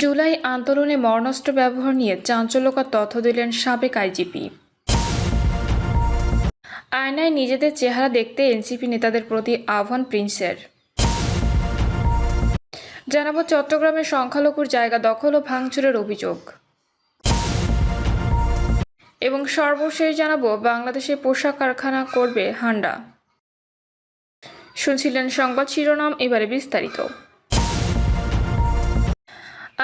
জুলাই আন্দোলনে মরণাস্ত্র ব্যবহার নিয়ে চাঞ্চল্যকর তথ্য দিলেন সাবেক আইজিপি। আয়নায় নিজেদের চেহারা দেখতে এনসিপি নেতাদের প্রতি আহ্বান প্রিন্সের। জানাবো চট্টগ্রামের সংখ্যালঘুর জায়গা দখল ও ভাঙচুরের অভিযোগ। এবং সর্বশেষ জানাবো বাংলাদেশে পোশাক কারখানা করবে হান্ডা। শুনছিলেন সংবাদ শিরোনাম, এবারে বিস্তারিত।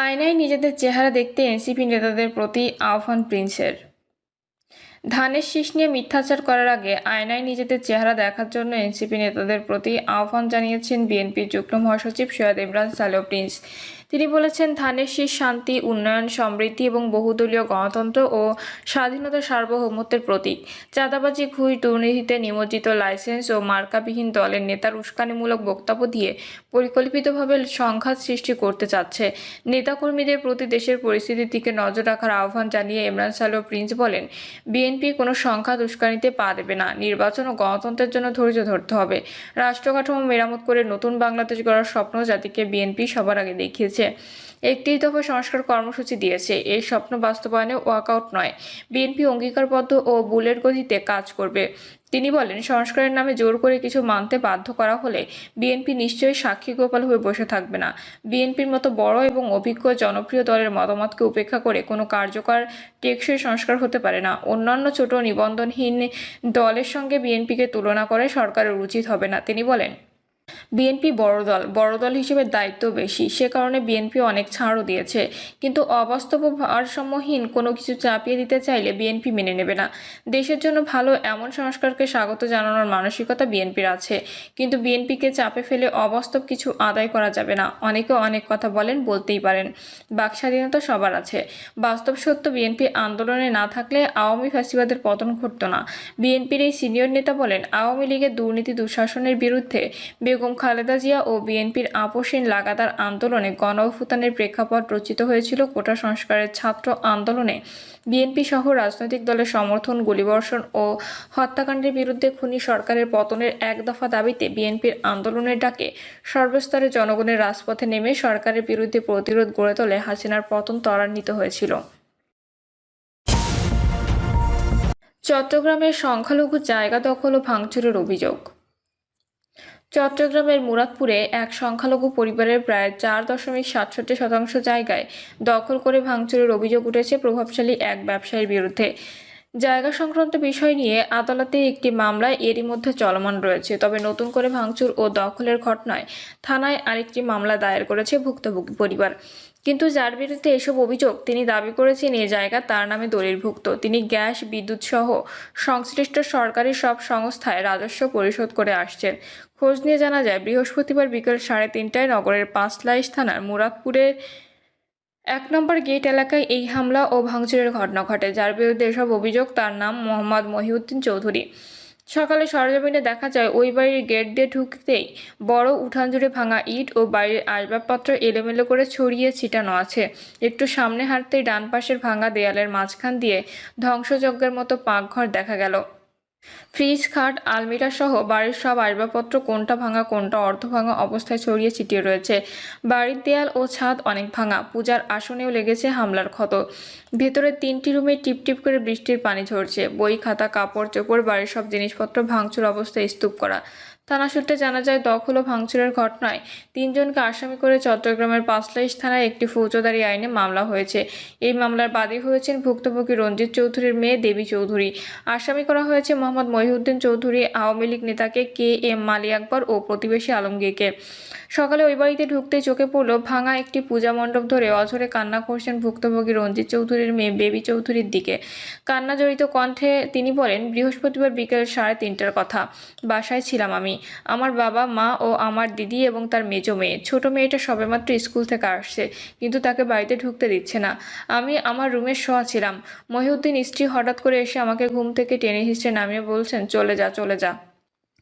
আয়নায় নিজেদের চেহারা দেখতে এনসিপি নেতাদের প্রতি আহ্বান প্রিন্সের। ধানের শীষ নিয়ে মিথ্যাচার করার আগে আয়নায় নিজেদের চেহারা দেখার জন্য এনসিপি নেতাদের প্রতি আহ্বান জানিয়েছেন বিএনপির যুগ্ম মহাসচিব সৈয়দ ইমরান সালেহ প্রিন্স। তিনি বলেছেন, ধানের শীষ শান্তি, উন্নয়ন, সমৃদ্ধি এবং বহুদলীয় গণতন্ত্র ও স্বাধীনতার সার্বভৌমত্বের প্রতীক। চাঁদাবাজি, ঘুষ, দুর্নীতিতে নিমজ্জিত লাইসেন্স ও মার্কাবিহীন দলের নেতার উস্কানিমূলক বক্তব্য দিয়ে পরিকল্পিতভাবে সংঘাত সৃষ্টি করতে চাচ্ছে। নেতাকর্মীদের প্রতি দেশের পরিস্থিতির দিকে নজর রাখার আহ্বান জানিয়ে ইমরান সালেহ প্রিন্স বলেন, বিএনপি কোনো সংঘাত উস্কানিতে পা দেবে না। নির্বাচন ও গণতন্ত্রের জন্য ধৈর্য ধরতে হবে। রাষ্ট্র কাঠামো মেরামত করে নতুন বাংলাদেশ গড়ার স্বপ্ন জাতিকে বিএনপি সবার আগে দেখিয়েছে। 31 দফা সংস্কার কর্মসূচি দিয়েছে। এই স্বপ্ন বাস্তবায়নে ওয়াকআউট নয়, বিএনপি অঙ্গীকারবদ্ধ ও বুলেট গতিতে কাজ করবে। তিনি বলেন, সংস্কারের নামে জোর করে কিছু মানতে বাধ্য করা হলে বিএনপি নিশ্চয়ই সাক্ষী গোপাল হয়ে বসে থাকবে না। বিএনপির মতো বড় এবং অভিজ্ঞ জনপ্রিয় দলের মতামতকে উপেক্ষা করে কোনো কার্যকর টেকসই সংস্কার হতে পারে না। অন্যান্য ছোট নিবন্ধনহীন দলের সঙ্গে বিএনপিকে তুলনা করে সরকারের উচিত হবে না। তিনি বলেন, বিএনপি বড় দল হিসেবে দায়িত্ব বেশি, সে কারণে বিএনপি অনেক ছাড়ও দিয়েছে। কিন্তু অবাস্তব ও ভারসাম্যহীন কোনো কিছু চাপিয়ে দিতে চাইলে বিএনপি মেনে নেবে না। দেশের জন্য ভালো এমন সংস্কারকে স্বাগত জানানোর মানসিকতা বিএনপির আছে, কিন্তু বিএনপিকে চাপে ফেলে অবাস্তব কিছু আদায় করা যাবে না। অনেকে অনেক কথা বলেন, বলতেই পারেন, বাক স্বাধীনতা সবার আছে। বাস্তব সত্য, বিএনপি আন্দোলনে না থাকলে আওয়ামী ফ্যাসিবাদের পতন ঘটত না। বিএনপির এই সিনিয়র নেতা বলেন, আওয়ামী লীগের দুর্নীতি দুঃশাসনের বিরুদ্ধে বেগম খালেদা জিয়া ও বিএনপির আপোষহীন লাগাতার আন্দোলনে গণ-অভ্যুত্থানের প্রেক্ষাপট রচিত হয়েছিল। কোটা সংস্কারের ছাত্র আন্দোলনে বিএনপি সহ রাজনৈতিক দলের সমর্থন, গুলিবর্ষণ ও হত্যাকাণ্ডের বিরুদ্ধে খুনি সরকারের পতনের এক দফা দাবিতে বিএনপির আন্দোলনের ডাকে সর্বস্তরে জনগণের রাজপথে নেমে সরকারের বিরুদ্ধে প্রতিরোধ গড়ে তোলে হাসিনার পতন ত্বরান্বিত হয়েছিল। চট্টগ্রামের সংখ্যালঘু জায়গা দখল ও ভাঙচুরের অভিযোগ। চট্টগ্রামের মুরাদপুরে এক সংখ্যালঘু পরিবারের প্রায় 4.67% জায়গায় দখল করে ভাঙচুরের অভিযোগ উঠেছে প্রভাবশালী এক ব্যবসায়ীর বিরুদ্ধে। জায়গা সংক্রান্ত বিষয় নিয়ে আদালতে একটি মামলা এরই মধ্যে চলমান রয়েছে। তবে নতুন করে ভাঙচুর ও দখলের ঘটনায় থানায় আরেকটি মামলা দায়ের করেছে ভুক্তভোগী পরিবার। কিন্তু যার বিরুদ্ধে এসব অভিযোগ, তিনি দাবি করেছেন এই জায়গা তার নামে দলিলভুক্ত। তিনি গ্যাস, বিদ্যুৎ সহ সংশ্লিষ্ট সরকারি সব সংস্থায় রাজস্ব পরিশোধ করে আসছেন। খোঁজ নিয়ে জানা যায়, বৃহস্পতিবার বিকেল 3:30টায় নগরের পাঁচলাইশ থানার মুরাদপুরের 1 নম্বর গেট এলাকায় এই হামলা ও ভাঙচুরের ঘটনা ঘটে। যার বিরুদ্ধে এসব অভিযোগ, তার নাম মোহাম্মদ মহিউদ্দিন চৌধুরী। সকালে সরেজমিনে দেখা যায়, ওই বাড়ির গেট দিয়ে ঢুকতেই বড় উঠান জুড়ে ভাঙা ইট ও বাড়ির আসবাবপত্র এলোমেলো করে ছড়িয়ে ছিটানো আছে। একটু সামনে হাঁটতেই ডান পাশের ভাঙা দেয়ালের মাঝখান দিয়ে ধ্বংসযজ্ঞের মতো পাকঘর দেখা গেল। ফ্রিজ, খাট, আলমিরা সহ বাড়ির সব আসবাবপত্র কোনটা ভাঙা কোনটা অর্ধভাঙা অবস্থায় ছড়িয়ে ছিটিয়ে রয়েছে। বাড়ির দেয়াল ও ছাদ অনেক ভাঙা। পূজার আসনেও লেগেছে হামলার ক্ষত। ভেতরে 3টি রুমে টিপটিপ করে বৃষ্টির পানি ঝরছে। বই, খাতা, কাপড় চোপড়, বাড়ির সব জিনিসপত্র ভাঙচুর অবস্থায় স্তূপ করা। থানা সূত্রে জানা যায়, দখল ও ভাঙচুরের ঘটনায় 3 জনকে আসামি করে চট্টগ্রামের পাঁচলাইশ থানায় একটি ফৌজদারি আইনে মামলা হয়েছে। এই মামলার বাদী হয়েছেন ভুক্তভোগী রঞ্জিত চৌধুরীর মেয়ে দেবী চৌধুরী। আসামি করা হয়েছে মোহাম্মদ মহিউদ্দিন চৌধুরী, আওয়ামী লীগ নেতাকে KM মালি আকবর ও প্রতিবেশী আলমগীরকে। সকালে ওই বাড়িতে ঢুকতেই চোখে পড়ল ভাঙা একটি পূজা মণ্ডপ ধরে অঝরে কান্না করছেন ভুক্তভোগী রঞ্জিত চৌধুরীর মেয়ে বেবি চৌধুরীর দিকে। কান্না জড়িত কণ্ঠে তিনি বলেন, বৃহস্পতিবার বিকেল 3:30টার কথা। বাসায় ছিলাম আমি, আমার বাবা, মা ও আমার দিদি এবং তার মেজো মেয়ে। ছোট মেয়েটা সবেমাত্র স্কুল থেকে আসছে, কিন্তু তাকে বাড়িতে ঢুকতে দিচ্ছে না। আমি আমার রুমে শোয়া ছিলাম। মহিউদ্দিন স্ত্রী হঠাৎ করে এসে আমাকে ঘুম থেকে টেনে হিঁচড়ে নামিয়ে বলছেন, চলে যা, চলে যা।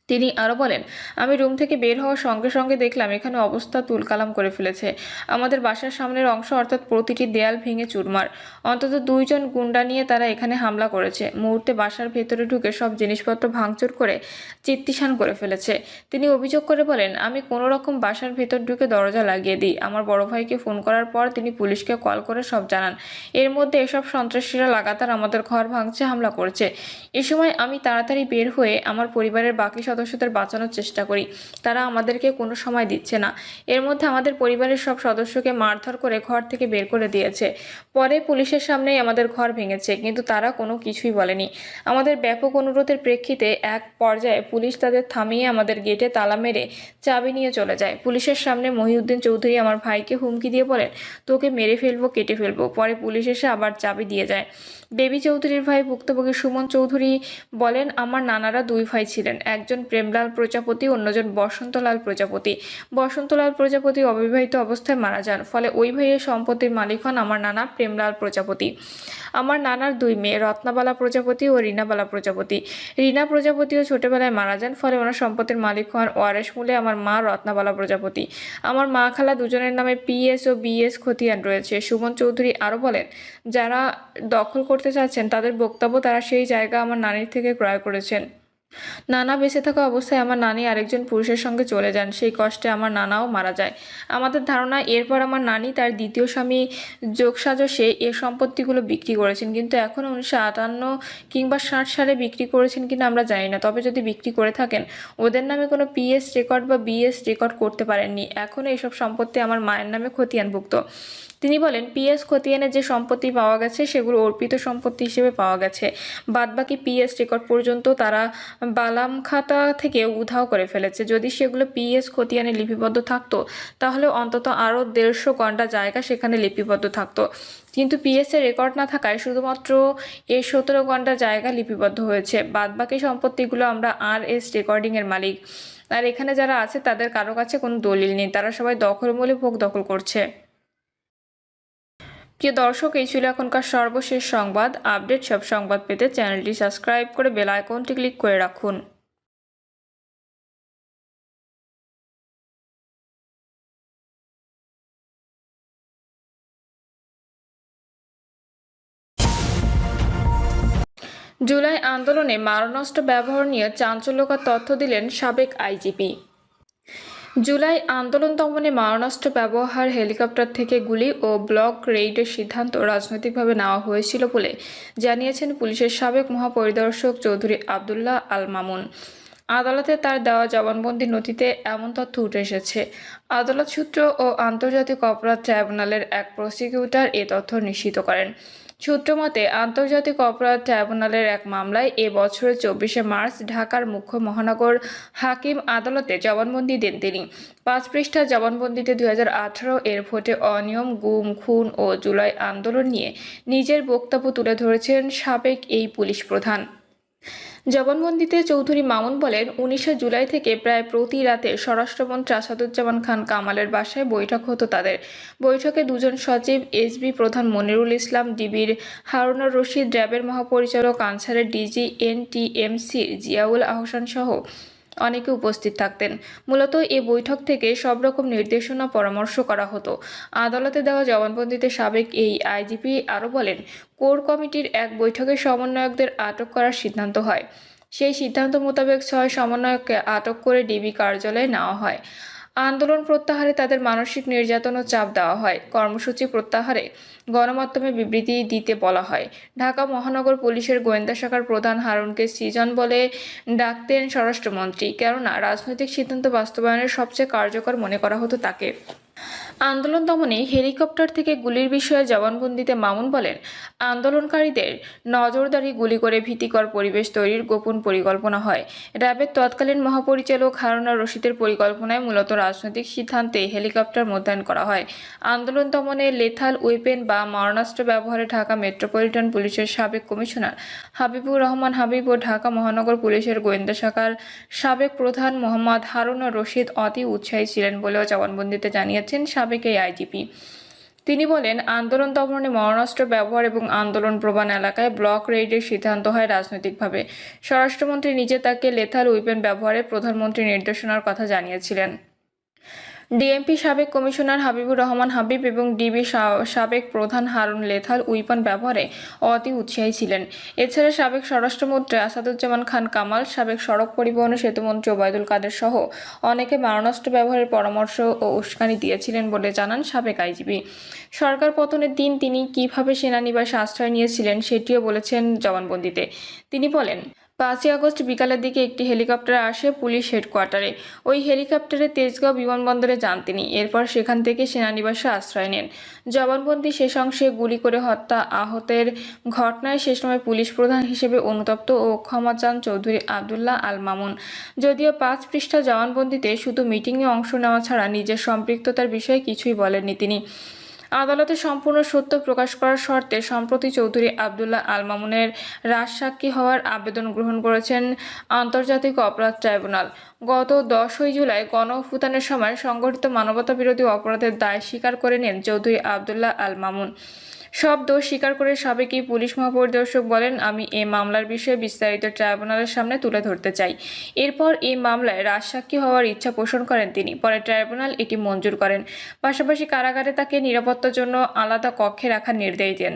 তিনি আরও বলেন, আমি রুম থেকে বের হওয়ার সঙ্গে সঙ্গে দেখলাম এখানে অবস্থা তুলকালাম করে ফেলেছে। আমাদের বাসার সামনের অংশ অর্থাৎ প্রতিটি দেয়াল ভেঙে চুরমার। অন্তত 2 জন গুন্ডা নিয়ে তারা এখানে হামলা করেছে। মুহূর্তে বাসার ভেতরে ঢুকে সব জিনিসপত্র ভাঙচুর করে চিত্তিসান করে ফেলেছে। তিনি অভিযোগ করে বলেন, আমি কোনো রকম বাসার ভেতর ঢুকে দরজা লাগিয়ে দিই। আমার বড় ভাইকে ফোন করার পর তিনি পুলিশকে কল করে সব জানান। এর মধ্যে এসব সন্ত্রাসীরা লাগাতার আমাদের ঘর ভাঙছে, হামলা করছে। এ সময় আমি তাড়াতাড়ি বের হয়ে আমার পরিবারের বাকি সদস্যদের বাঁচানোর চেষ্টা করি। তারা আমাদেরকে কোনো সময় দিচ্ছে না। এর মধ্যে আমাদের পরিবারের সব সদস্যকে মারধর করে ঘর থেকে বের করে দিয়েছে। পরে পুলিশের সামনেই আমাদের ঘর ভেঙেছে, কিন্তু তারা কোনো কিছুই বলেনি। আমাদের ব্যাপক অনুরোধের প্রেক্ষিতে এক পর্যায়ে পুলিশ তাদের থামিয়ে আমাদের গেটে তালা মেরে চাবি নিয়ে চলে যায়। পুলিশের সামনে মহিউদ্দিন চৌধুরী আমার ভাইকে হুমকি দিয়ে বলেন, তোকে মেরে ফেলবো, কেটে ফেলবো। পরে পুলিশ এসে আবার চাবি দিয়ে যায়। বেবি চৌধুরীর ভাই ভুক্তভোগী সুমন চৌধুরী বলেন, আমার নানারা 2 ভাই ছিলেন, একজন প্রেমলাল প্রজাপতি, অন্যজন বসন্তলাল প্রজাপতি। বসন্তলাল প্রজাপতি অবিবাহিত অবস্থায় মারা যান, ফলে ওই ভাইয়ের সম্পত্তির মালিক হন আমার নানা প্রেমলাল প্রজাপতি। আমার নানার 2 মেয়ে, রত্নাবালা প্রজাপতি ও রীনাবালা প্রজাপতি। রীনা প্রজাপতিও ছোটবেলায় মারা যান, ফলে ওনার সম্পত্তির মালিক হন ওয়ারেশ মূলে আমার মা রত্নাবালা প্রজাপতি। আমার মা খালা দুজনের নামে পিএস ও বিএস খতিয়ান রয়েছে। সুমন চৌধুরী আরও বলেন, যারা দখল করতে চাচ্ছেন তাদের বক্তব্য তারা সেই জায়গা আমার নানির থেকে ক্রয় করেছেন। নানা বেঁচে থাকা অবস্থায় আমার নানি আরেকজন পুরুষের সঙ্গে চলে যান। সেই কষ্টে আমার নানাও মারা যায়। আমাদের ধারণা এরপর আমার নানি তার দ্বিতীয় স্বামী যোগসাজশে এ সম্পত্তিগুলো বিক্রি করেছেন, কিন্তু এখন 1958 কিংবা 60 সালে বিক্রি করেছেন কিনা আমরা জানি না। তবে যদি বিক্রি করে থাকেন, ওদের নামে কোনো পিএস রেকর্ড বা বিএস রেকর্ড করতে পারেননি। এখনও এইসব সম্পত্তি আমার মায়ের নামে খতিয়ানভুক্ত। তিনি বলেন, পিএস খতিয়ানে যে সম্পত্তি পাওয়া গেছে সেগুলো অর্পিত সম্পত্তি হিসেবে পাওয়া গেছে। বাদবাকি পিএস রেকর্ড পর্যন্ত তারা বালাম খাতা থেকে উধাও করে ফেলেছে। যদি সেগুলো পিএস খতিয়ানে লিপিবদ্ধ থাকতো, তাহলে অন্তত আরও 150 ঘন্টা জায়গা সেখানে লিপিবদ্ধ থাকতো। কিন্তু পিএস এর রেকর্ড না থাকায় শুধুমাত্র এই 17 ঘন্টা জায়গা লিপিবদ্ধ হয়েছে। বাদবাকি সম্পত্তিগুলো আমরা RS রেকর্ডিংয়ের মালিক। আর এখানে যারা আছে তাদের কারো কাছে কোনো দলিল নেই, তারা সবাই দখলমূলে ভোগ দখল করছে। প্রিয় দর্শক, এই ছিল এখনকার সর্বশেষ সংবাদ। আপডেট সব সংবাদ পেতে চ্যানেলটি সাবস্ক্রাইব করে বেল আইকনটি ক্লিক করে রাখুন। জুলাই আন্দোলনে মারণাস্ত্র ব্যবহার নিয়ে চাঞ্চল্যকর তথ্য দিলেন সাবেক আইজিপি। জুলাই আন্দোলন দমনে মারণাস্ত্র ব্যবহার, হেলিকপ্টার থেকে গুলি ও ব্লক রেইডের সিদ্ধান্ত রাজনৈতিকভাবে নেওয়া হয়েছিল বলে জানিয়েছেন পুলিশের সাবেক মহাপরিদর্শক চৌধুরী আবদুল্লাহ আল মামুন। আদালতে তার দেওয়া জবানবন্দি নথিতে এমন তথ্য উঠে এসেছে। আদালত সূত্র ও আন্তর্জাতিক অপরাধ ট্রাইব্যুনালের এক প্রসিকিউটর এ তথ্য নিশ্চিত করেন। সূত্রমতে, আন্তর্জাতিক অপরাধ ট্রাইব্যুনালের এক মামলায় এ বছরের 24শে মার্চ ঢাকার মুখ্য মহানগর হাকিম আদালতে জবানবন্দি দেন তিনি। 5 পৃষ্ঠার জবানবন্দিতে 2018 এর ভোটে অনিয়ম, গুম, খুন ও জুলাই আন্দোলন নিয়ে নিজের বক্তব্য তুলে ধরেছেন সাবেক এই পুলিশ প্রধান। জবানবন্দিতে চৌধুরী মামুন বলেন, 19শে জুলাই থেকে প্রায় প্রতি রাতে স্বরাষ্ট্রমন্ত্রী আসাদুজ্জামান খান কামালের বাসায় বৈঠক হতো তাদের। বৈঠকে 2 জন সচিব, এসবি প্রধান মনিরুল ইসলাম, ডিবির হারুনুর রশিদ, র্যাবের মহাপরিচালক আনসারের ডিজি এনটিএমসির জিয়াউল আহসান সহ অনেকে উপস্থিত থাকতেন। মূলত এ বৈঠক থেকে সব রকম নির্দেশনা পরামর্শ করা হতো। আদালতে দেওয়া জবানবন্দিতে সাবেক এই আইজিপি আরও বলেন, কোর কমিটির এক বৈঠকে সমন্বয়কদের আটক করার সিদ্ধান্ত হয়। সেই সিদ্ধান্ত মোতাবেক 6 সমন্বয়ককে আটক করে ডিবি কার্যালয়ে নেওয়া হয়। আন্দোলন প্রত্যাহারে তাদের মানসিক নির্যাতন ও চাপ দেওয়া হয়। কর্মসূচি প্রত্যাহারে গণমাধ্যমে বিবৃতি দিতে বলা হয়। ঢাকা মহানগর পুলিশের গোয়েন্দা শাখার প্রধান হারুনকে সৃজন বলে ডাকতেন স্বরাষ্ট্রমন্ত্রী, কেননা রাজনৈতিক সিদ্ধান্ত বাস্তবায়নের সবচেয়ে কার্যকর মনে করা হতো তাকে। আন্দোলন দমনে হেলিকপ্টার থেকে গুলির বিষয়ে জবানবন্দিতে মামুন বলেন, আন্দোলনকারীদের নজরদারি, গুলি করে ভীতিকর পরিবেশ তৈরির গোপন পরিকল্পনা হয়। র্যাবের তৎকালীন মহাপরিচালক হারুনুর রশিদের পরিকল্পনায় মূলত রাজনৈতিক সিদ্ধান্তে হেলিকপ্টার মোতায়েন করা হয়। আন্দোলন দমনে লেথাল ওয়েপেন বা মারণাস্ত্র ব্যবহারে ঢাকা মেট্রোপলিটন পুলিশের সাবেক কমিশনার হাবিবুর রহমান হাবিব ও ঢাকা মহানগর পুলিশের গোয়েন্দা শাখার সাবেক প্রধান মোহাম্মদ হারুনুর রশিদ অতি উৎসাহী ছিলেন বলেও জবানবন্দিতে জানিয়েছেন সাবেক এই আইজিপি। তিনি বলেন, আন্দোলন দমনে মারণাস্ত্র ব্যবহার এবং আন্দোলন প্রবণ এলাকায় ব্লক রেইডের সিদ্ধান্ত হয় রাজনৈতিকভাবে। স্বরাষ্ট্রমন্ত্রী নিজে তাকে লেথাল উইপেন ব্যবহারে প্রধানমন্ত্রীর নির্দেশনার কথা জানিয়েছিলেন। ডিএমপি সাবেক কমিশনার হাবিবুর রহমান হাবিব এবং ডিবি সাবেক প্রধান হারুন লেথাল উইপন ব্যবহারে অতি উৎসাহী ছিলেন। এছাড়া সাবেক স্বরাষ্ট্রমন্ত্রী আসাদুজ্জামান খান কামাল, সাবেক সড়ক পরিবহন ও সেতুমন্ত্রী ওবায়দুল কাদের সহ অনেকে মারণাস্ত্র ব্যবহারের পরামর্শ ও উস্কানি দিয়েছিলেন বলে জানান সাবেক আইজিপি। সরকার পতনের দিন তিনি কিভাবে সেনানিবাসে আশ্রয় নিয়েছিলেন সেটিও বলেছেন জবানবন্দিতে। তিনি বলেন, 5ই আগস্ট বিকালের দিকে একটি হেলিকপ্টার আসে পুলিশ হেডকোয়ার্টারে। ওই হেলিকপ্টারে তেজগাঁও বিমানবন্দরে যান তিনি। এরপর সেখান থেকে সেনানিবাসে আশ্রয় নেন। জবানবন্দি শেষ অংশে গুলি করে হত্যা আহতের ঘটনায় সে সময় পুলিশ প্রধান হিসেবে অনুতপ্ত ও ক্ষমা চান চৌধুরী আবদুল্লাহ আল মামুন। যদিও 5 পৃষ্ঠা জবানবন্দিতে শুধু মিটিংয়ে অংশ নেওয়া ছাড়া নিজের সম্পৃক্ততার বিষয়ে কিছুই বলেননি তিনি। আদালতে সম্পূর্ণ সত্য প্রকাশ করার শর্তে সম্প্রতি চৌধুরী আবদুল্লাহ আল মামুনের রাজসাক্ষী হওয়ার আবেদন গ্রহণ করেছেন আন্তর্জাতিক অপরাধ ট্রাইব্যুনাল। গত 10ই জুলাই গণঅভ্যুত্থানের সময় সংগঠিত মানবতাবিরোধী অপরাধের দায় স্বীকার করে নেন চৌধুরী আবদুল্লাহ আল মামুন। সব দোষ স্বীকার করে সাবেক এই পুলিশ মহাপরিদর্শক বলেন, আমি এই মামলার বিষয়ে বিস্তারিত ট্রাইব্যুনালের সামনে তুলে ধরতে চাই। এরপর এই মামলায় রাজসাক্ষী হওয়ার ইচ্ছা পোষণ করেন তিনি। পরে ট্রাইব্যুনাল এটি মঞ্জুর করেন। পাশাপাশি কারাগারে তাকে নিরাপত্তার জন্য আলাদা কক্ষে রাখার নির্দেশ দেন।